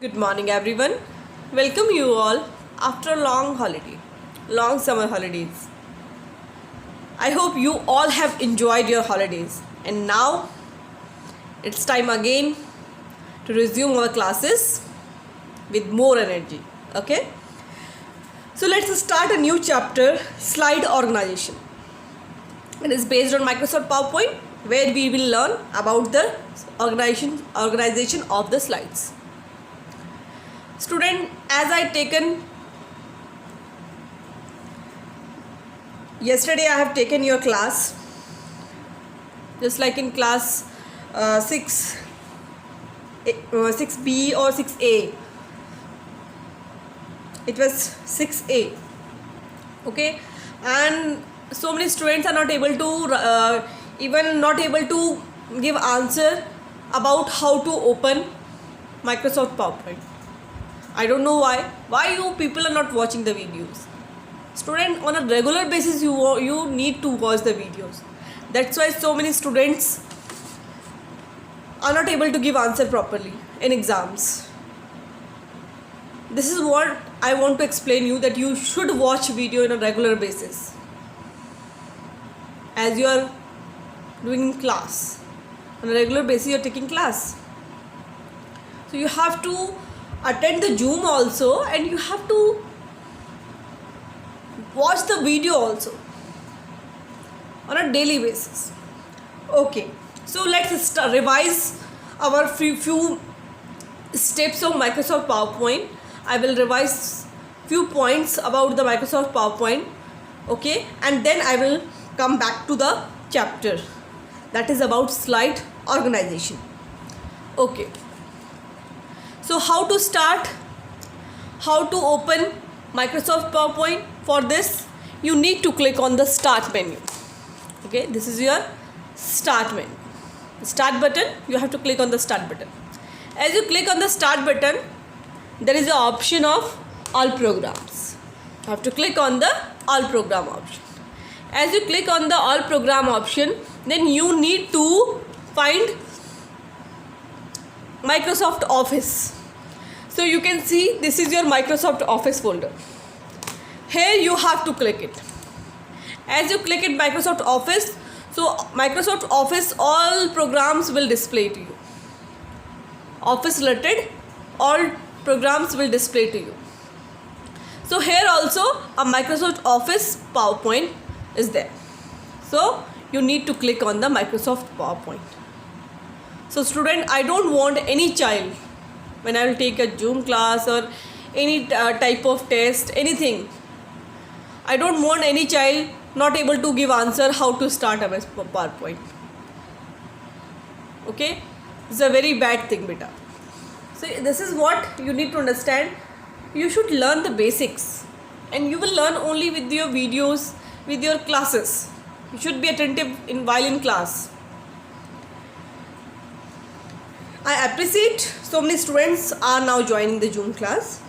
Good morning, everyone. Welcome you all after a long holiday, long summer holidays. I hope you all have enjoyed your holidays, and now it's time again to resume our classes with more energy. Okay, so let's start a new chapter, slide organization. It is based on Microsoft PowerPoint, where we will learn about the organization of the slides. Student, as I taken yesterday, I have taken your class, just like in class 6B or 6A. It was 6A. Okay, and so many students are not able to even not able to give answer about how to open Microsoft PowerPoint. I don't know why you people are not watching the videos. Student, on a regular basis you need to watch the videos. That's why so many students are not able to give answer properly in exams. This is what I want to explain you, that you should watch video in a regular basis as you are doing class. On a regular basis you are taking class, so you have to attend the Zoom also, and you have to watch the video also on a daily basis. Okay, so let's revise our few steps of Microsoft PowerPoint. I will revise few points about the Microsoft PowerPoint. Okay, and then I will come back to the chapter that is about slide organization. Okay, so how to start, how to open Microsoft PowerPoint? For this you need to click on the start menu. Okay, this is your start menu, start button. You have to click on the start button. As you click on the start button, there is an option of all programs. You have to click on the all program option. As you click on the all program option, then you need to find Microsoft Office. So you can see this is your Microsoft Office folder. Here you have to click it. As you click it Microsoft Office, so Microsoft Office all programs will display to you. Office related all programs will display to you. So here also a Microsoft Office PowerPoint is there. So you need to click on the Microsoft PowerPoint. So student, I don't want any child, when I will take a Zoom class or any type of test, anything, I don't want any child not able to give answer how to start a PowerPoint. Okay, it's a very bad thing, beta. So this is what you need to understand. You should learn the basics, and you will learn only with your videos, with your classes. You should be attentive while in class. I appreciate so many students are now joining the Zoom class.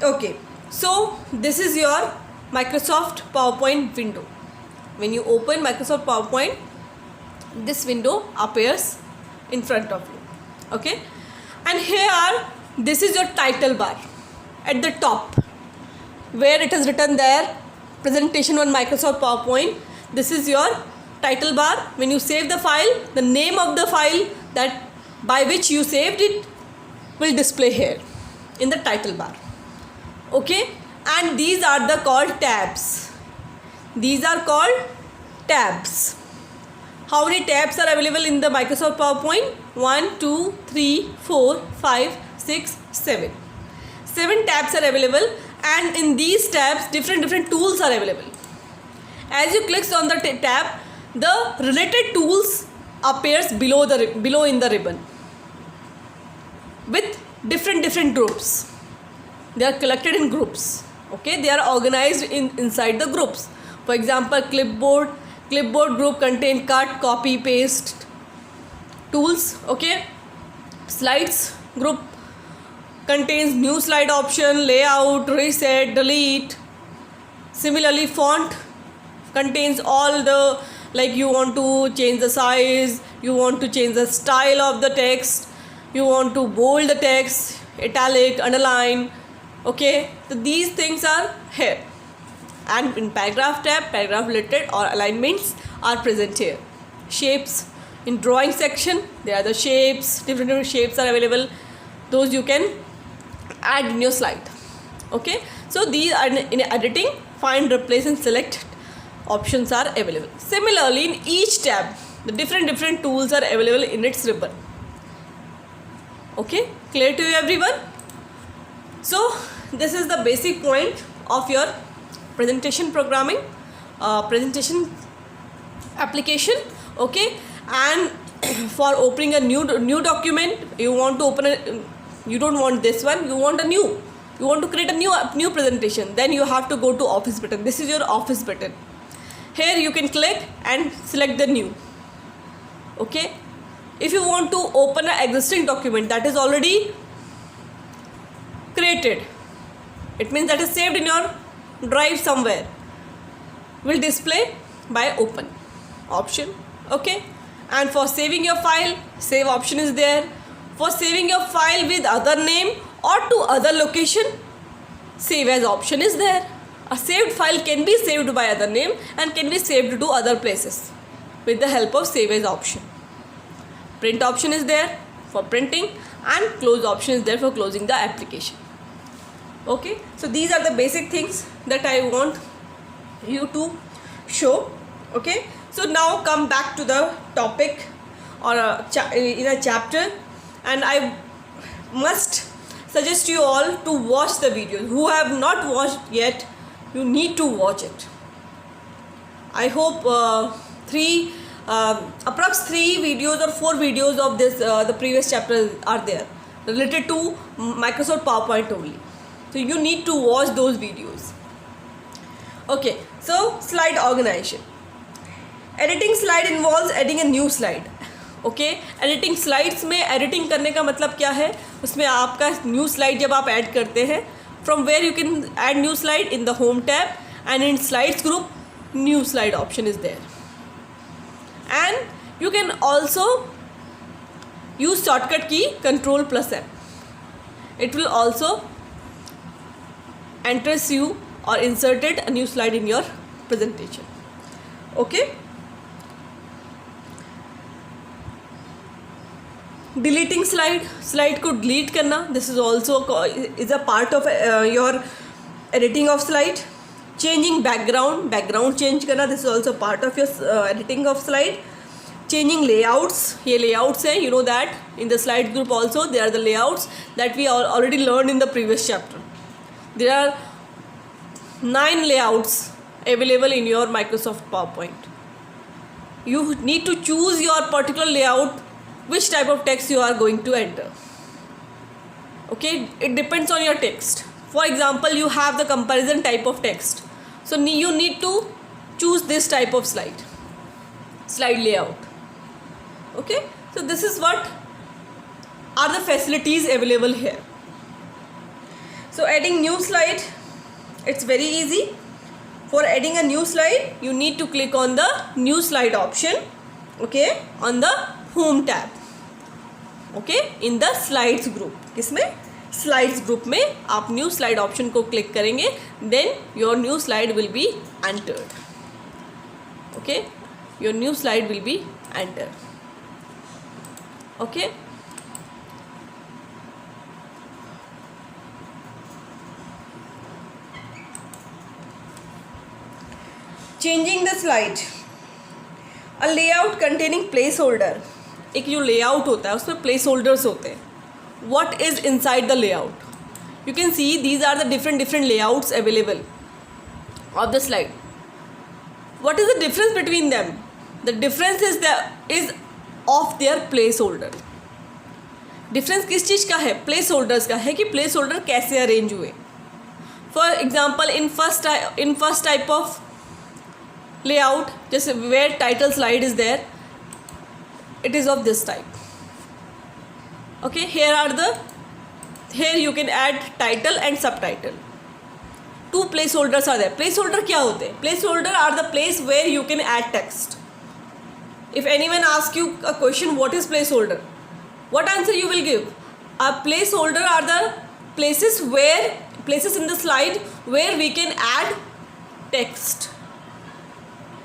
Okay, so this is your Microsoft PowerPoint window. When you open Microsoft PowerPoint, this window appears in front of you. Okay, and here this is your title bar at the top, where it is written there presentation on Microsoft PowerPoint. This is your title bar. When you save the file, the name of the file that by which you saved it will display here in the title bar. Okay, and these are the called tabs. These are called tabs. How many tabs are available in the Microsoft PowerPoint? 1, 2, 3, 4, 5, 6, 7. 7 tabs are available, and in these tabs different tools are available. As you click on the tab, the related tools appears below in the ribbon with different groups. They are collected in groups. Okay, they are organized inside the groups. For example, clipboard group contain cut, copy, paste tools. Okay, slides group contains new slide option, layout, reset, delete. Similarly, font contains all the, like you want to change the size, you want to change the style of the text, you want to bold the text, italic, underline. Okay, so these things are here. And in paragraph tab, paragraph related or alignments are present here. Shapes in drawing section, there are the shapes, different shapes are available. Those you can add in your slide. Okay, so these are in editing, find, replace and select options are available. Similarly, in each tab, the different tools are available in its ribbon. Okay, clear to you everyone? So this is the basic point of your presentation programming, presentation application. Okay, and for opening a new document, you want to open a, you don't want this one, you want a new, you want to create a new presentation, then you have to go to office button. This is your office button. Here you can click and select the new. Okay, if you want to open an existing document that is already created, it means that is saved in your drive somewhere, will display by open option. Okay, and for saving your file, save option is there. For saving your file with other name or to other location, save as option is there. A saved file can be saved by other name and can be saved to other places with the help of save as option. Print option is there for printing and close option is there for closing the application. Okay, so these are the basic things that I want you to show. Okay, so now come back to the topic or in a chapter, and I must suggest you all to watch the videos. Who have not watched yet, you need to watch it. I hope approx 3 videos or 4 videos of this the previous chapter are there related to Microsoft PowerPoint only. So you need to watch those videos. Okay, so slide organization. Editing slide involves adding a new slide. Okay, editing slides में editing करने का मतलब क्या है, उसमें आपका new slide जब आप ऐड करते हैं, from where you can add new slide in the home tab and in slides group new slide option is there and you can also use shortcut key Ctrl+M. It will also enters you or inserted a new slide in your presentation. Okay. Deleting slide को delete करना, this is also is a part of your editing of slide. Changing background change करना, this is also part of your editing of slide. Changing layouts, ये layouts हैं, you know that in the slide group also they are the layouts that we already learned in the previous chapter. There are 9 layouts available in your Microsoft PowerPoint. You need to choose your particular layout, which type of text you are going to enter. Okay, it depends on your text. For example, you have the comparison type of text, so you need to choose this type of slide layout. Okay, so this is what are the facilities available here. So adding new slide, it's very easy. For adding a new slide, you need to click on the new slide option, okay, on the home tab. Okay, in the slides group, किसमें slides group में आप new slide option को click करेंगे, then your new slide will be entered. Okay, your new slide will be entered. Okay. Changing the slide. A layout containing placeholder. एक जो layout होता है उसमें placeholders होते हैं. What is inside the layout? You can see these are the different layouts available of the slide. What is the difference between them? The difference is of their placeholder. Difference किस चीज़ का है? Placeholders का है कि placeholder कैसे arrange हुए. For example, in first type of layout, just where title slide is there, it is of this type. Okay, here you can add title and subtitle. 2 placeholders are there. Placeholder क्या होते हैं? Placeholder are the place where you can add text. If anyone asks you a question, what is placeholder? What answer you will give? A placeholder are the places in the slide where we can add text.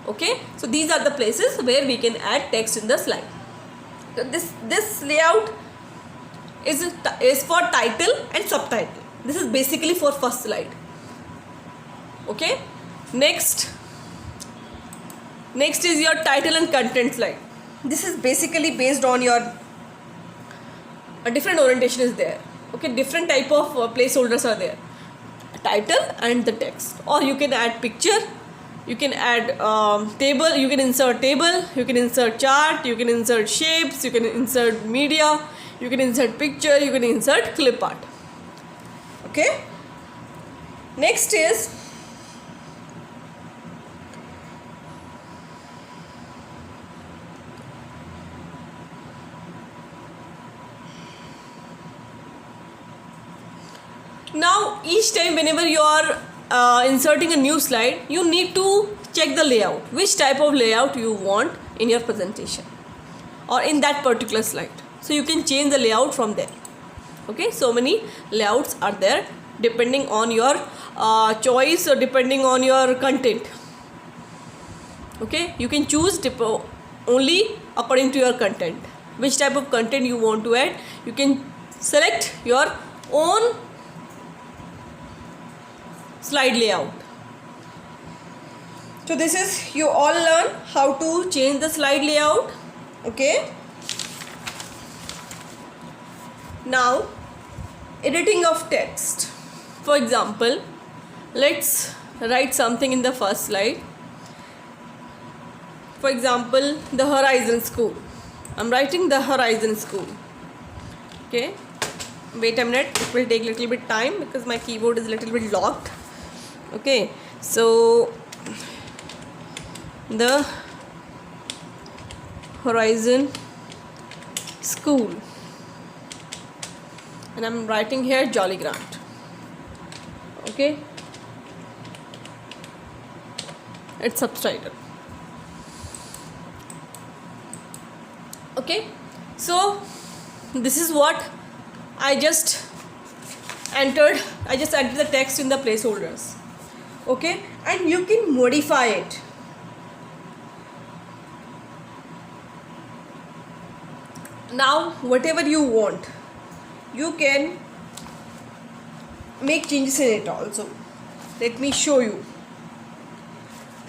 Okay, so these are the places where we can add text in the slide. So this layout is for title and subtitle. This is basically for first slide. Okay, next is your title and content slide. This is basically based on your a different orientation is there. Okay, different type of placeholders are there, title and the text. Or you can add picture, you can add table, you can insert table, you can insert chart, you can insert shapes, you can insert media, you can insert picture, you can insert clip art. Okay, next is now each time whenever you are inserting a new slide, you need to check the layout, which type of layout you want in your presentation or in that particular slide. So you can change the layout from there. Okay, so many layouts are there depending on your choice or depending on your content. Okay, you can choose only according to your content, which type of content you want to add. You can select your own slide layout. So this is, you all learn how to change the slide layout. Okay, now editing of text. For example, let's write something in the first slide. For example, the Horizon School. I'm writing the Horizon School. Okay, wait a minute, it will take a little bit time because my keyboard is a little bit locked. Okay, so the Horizon School, and I'm writing here Jolly Grant. Okay, it's subtitle. Okay, so this is what I just entered. I just entered the text in the placeholders. Okay, and you can modify it. Now whatever you want, you can make changes in it also. Let me show you.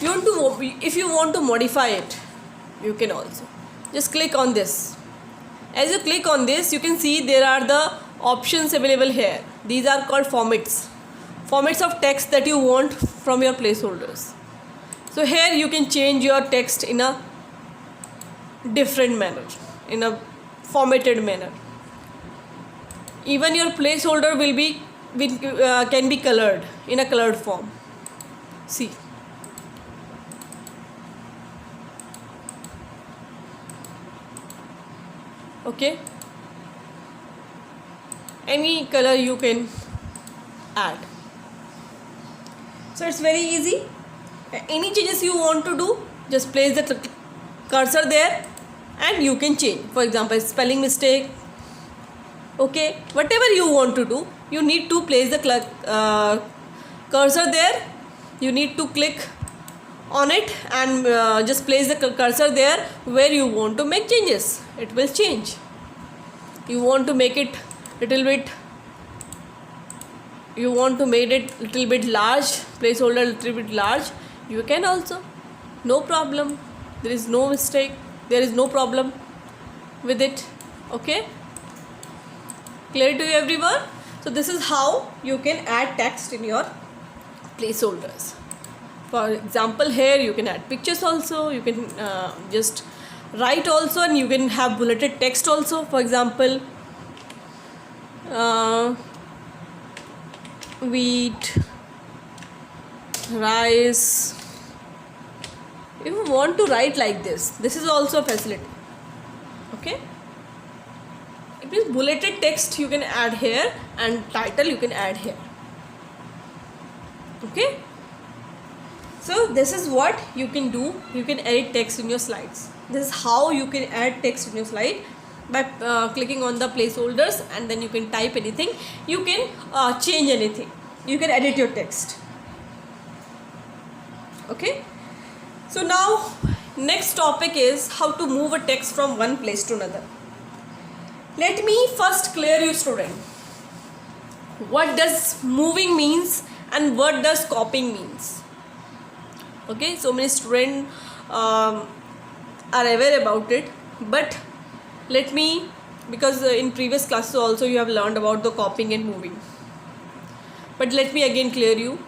If you want to modify it, you can also just click on this. As you click on this, you can see there are the options available here. These are called formats of text that you want from your placeholders. So here you can change your text in a different manner, in a formatted manner. Even your placeholder can be colored in a colored form. See, okay, any color you can add. So it's very easy. Any changes you want to do, just place the cursor there and you can change. For example, spelling mistake. Okay, whatever you want to do, you need to place the cursor there. You need to click on it and just place the cursor there where you want to make changes. It will change. You want to make it little bit, you want to make it little bit large, placeholder little bit large, you can also, no problem. There is no mistake, there is no problem with it. Okay, clear to you everyone? So this is how you can add text in your placeholders. For example, here you can add pictures also, you can just write also, and you can have bulleted text also. For example, wheat, rice. If you want to write like this is also a facility. Okay, it means bulleted text you can add here and title you can add here. Okay, so this is what you can do. You can edit text in your slides. This is how you can add text in your slide. by clicking on the placeholders, and then you can type anything, you can change anything, you can edit your text. Okay, so now next topic is how to move a text from one place to another. Let me first clear you student, what does moving means and what does copying means. Okay, so many students are aware about it, but let me, because in previous classes also you have learned about the copying and moving, but let me again clear you.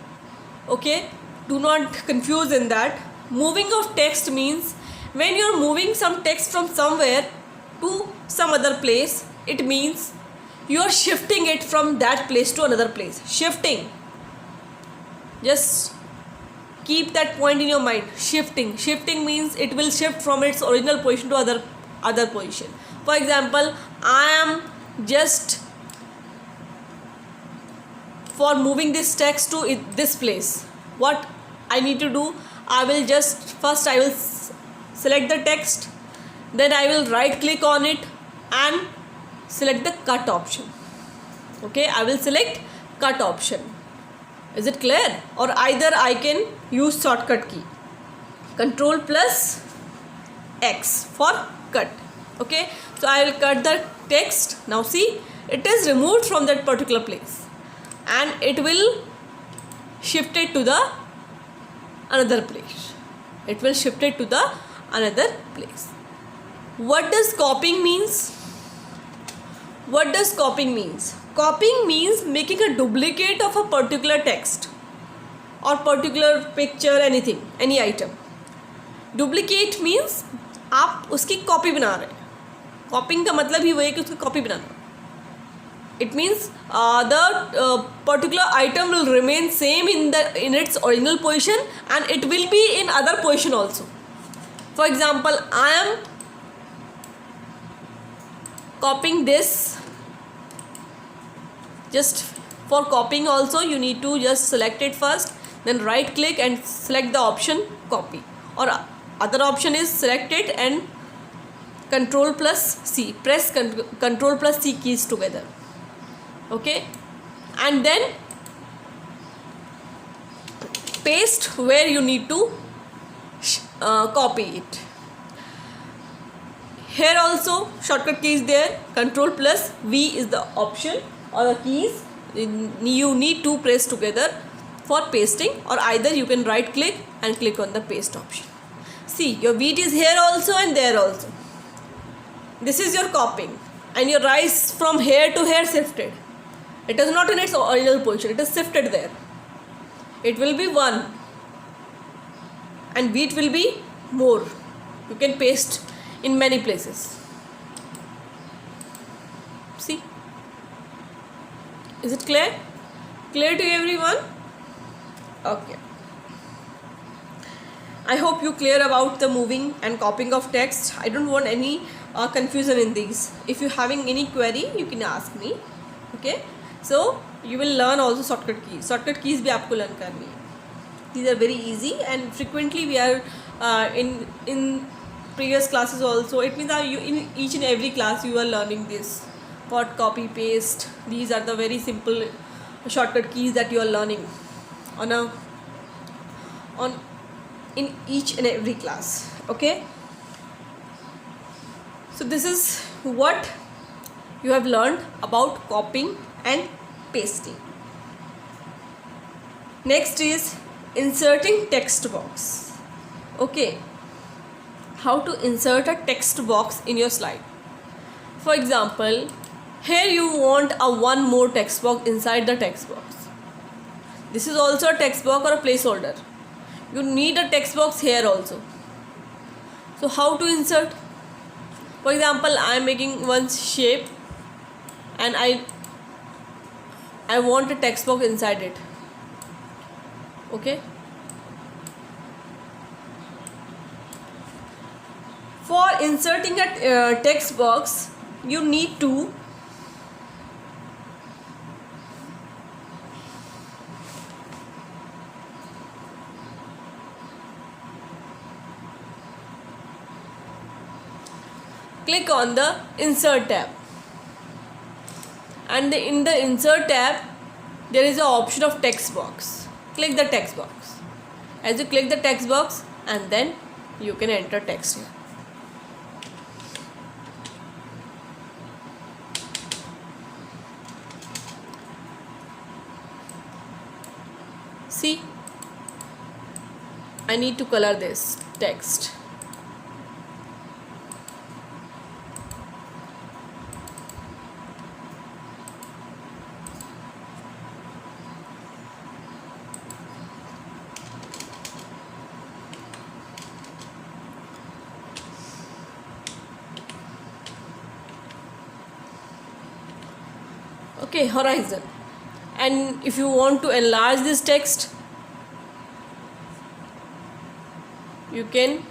Okay, do not confuse in that. Moving of text means when you are moving some text from somewhere to some other place, it means you are shifting it from that place to another place. Shifting, just keep that point in your mind. Shifting means it will shift from its original position to other position. For example, I am just for moving this text to this place. What I need to do, I will select the text, then I will right click on it and select the cut option. Okay, I will select cut option. Is it clear? Or either I can use shortcut key, Control plus X for cut. Okay, so I will cut the text. Now see, it is removed from that particular place and it will shift it to the another place. It will shift it to the another place. What does copying means? What does copying means? Copying means making a duplicate of a particular text or particular picture, anything, any item. Duplicate means आप उसकी copy बना रहे हैं. कॉपिंग का मतलब ही वही है कि उसकी copy banana. It means the particular item will remain same in its original position and it will be in other position also. For example, I am copying this. Just for copying also you need to just select it first, then right click and select the option copy, or other option is select it and Control plus C, press Control plus C keys together. Okay, and then paste where you need to copy it. Here also shortcut key is there, Control plus V is the option or the keys you need to press together for pasting, or either you can right click and click on the paste option. See, your wheat is here also and there also. This is your copying and your rice from here to here shifted. It is not in its original position, it is shifted there. It will be 1 and wheat will be more. You can paste in many places. See, is it clear? Clear to everyone? Okay. I hope you clear about the moving and copying of text. I don't want any confusion in these. If you're having any query, you can ask me. Okay. So you will learn also shortcut keys. Shortcut keys भी आपको learn करनी है. These are very easy and frequently we are in previous classes also. It means that you in each and every class you are learning this. Cut, copy, paste. These are the very simple shortcut keys that you are learning in each and every class. Okay. So this is what you have learned about copying and pasting. Next is inserting text box. Okay, how to insert a text box in your slide. For example, here you want one more text box inside the text box. This is also a text box or a placeholder. You need a text box here also. So how to insert? For example, I am making one shape and I want a text box inside it. Okay. For inserting a text box, you need to click on the insert tab, and in the insert tab there is an option of text box. Click the text box. As you click the text box, and then you can enter text here. See, I need to color this text. Okay, horizon. And if you want to enlarge this text, you can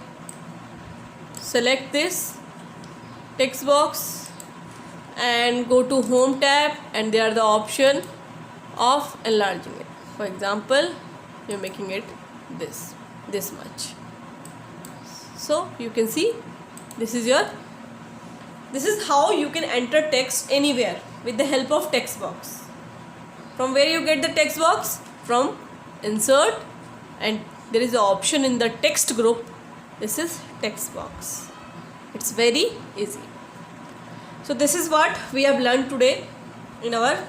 select this text box and go to home tab, and there are the option of enlarging it. For example, you're making it this much. So you can see this is how you can enter text anywhere with the help of text box. From where you get the text box? From insert, and there is an option in the text group. This is text box. It's very easy. So this is what we have learned today in our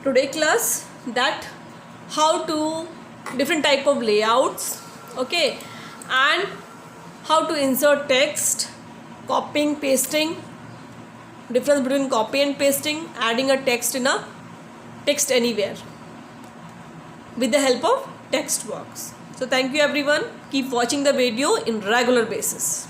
today class, that how to different type of layouts, okay, and how to insert text, copying, pasting, difference between copy and pasting, adding a text in a text anywhere with the help of text box. So thank you everyone. Keep watching the video in regular basis.